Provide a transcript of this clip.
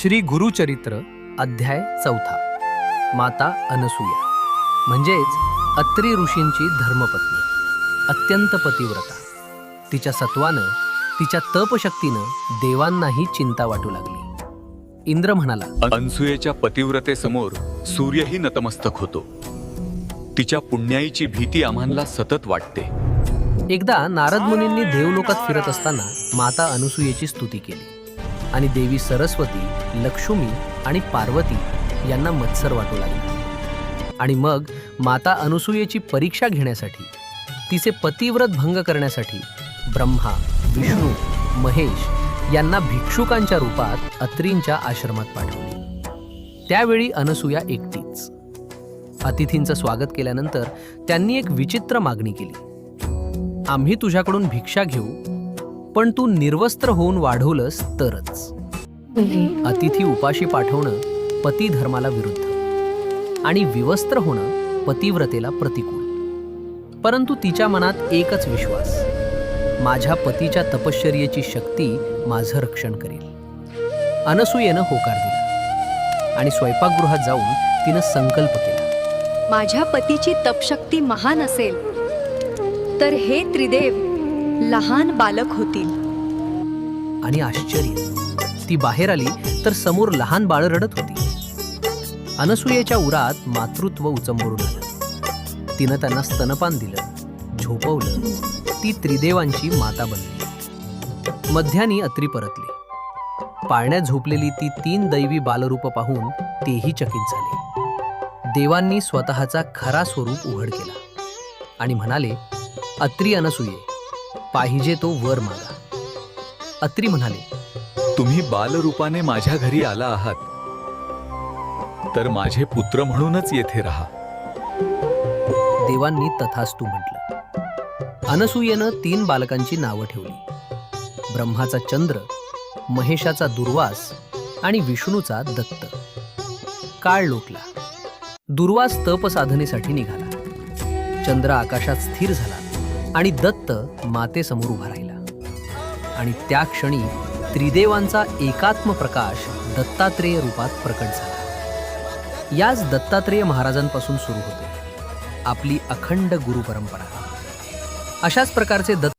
श्री गुरुचरित्र अध्याय 4 माता अनसूया म्हणजेच अत्री ऋषींची धर्मपत्नी, अत्यंत पतिव्रता. तिच्या सत्वानं, तिच्या तपशक्तीनं देवांनाही चिंता वाटू लागली. इंद्र म्हणाला, अनसूयेच्या पतिव्रतेसमोर सूर्यही नतमस्तक होतो. तिच्या पुण्याईची भीती आम्हाला सतत वाटते. एकदा नारद मुनींनी देवलोकात फिरत असताना माता अनसूयेची स्तुती केली आणि देवी सरस्वती, लक्ष्मी आणि पार्वती यांना मत्सर वाटू लागले. आणि मग माता अनसूयेची परीक्षा घेण्यासाठी, तिचे पतिव्रत भंग करण्यासाठी ब्रह्मा, विष्णू, महेश यांना भिक्षुकांच्या रूपात अत्रींच्या आश्रमात पाठवले. त्यावेळी अनसूया एकटीच. अतिथींचं स्वागत केल्यानंतर त्यांनी एक विचित्र मागणी केली. आम्ही तुझ्याकडून भिक्षा घेऊ, पण तू निर्वस्त्र होऊन वाढवलंस तरच. अतिथी उपाशी पाठवणं पती धर्माला विरुद्ध आणि विवस्त्र होणं पतिव्रतेला प्रतिकूल. परंतु तिच्या मनात एकच विश्वास, माझ्या पतीच्या तपश्चर्येची शक्ती माझं रक्षण करेल. अनसूयेनं होकार दिला आणि स्वयंपाकगृहात जाऊन तिनं संकल्प केला. माझ्या पतीची तपशक्ती महान असेल तर हे त्रिदेव लहान बालक होतील. आणि आश्चर्य, ती बाहेर आली तर समोर लहान बाळ रडत होती. अनसूयेच्या उरात मातृत्व उचंबरून आलं. तिनं त्यांना स्तनपान दिलं, झोपवलं. ती त्रिदेवांची माता बनली. मध्यानी अत्री परतली. पाळण्यात झोपलेली ती 3 दैवी बालरूप पाहून तेही चकित झाले. देवांनी स्वतःचा खरा स्वरूप उघड केला आणि म्हणाले, अत्री अनसूये, पाहिजे तो वर मागा. अत्री म्हणाले, तुम्ही बालरूपाने माझ्या घरी आला आहात, तर माझे पुत्र म्हणूनच येथे राहा. देवांनी तथास्तु म्हटलं. अनसूयेनं 3 बालकांची नावं ठेवली. ब्रह्माचा चंद्र, महेशाचा दुर्वास आणि विष्णूचा दत्त. काळ लोटला. दुर्वास तप साधनेसाठी निघाला. चंद्र आकाशात स्थिर झाला आणि दत्त मातेसमोर उभा राहिला. आणि त्या क्षणी त्रिदेवांचा एकात्म प्रकाश दत्तात्रेय रूपात प्रकट झाला. याच दत्तात्रेय महाराजांपासून सुरू होते आपली अखंड गुरु परंपरा. अशाच प्रकारचे दत्त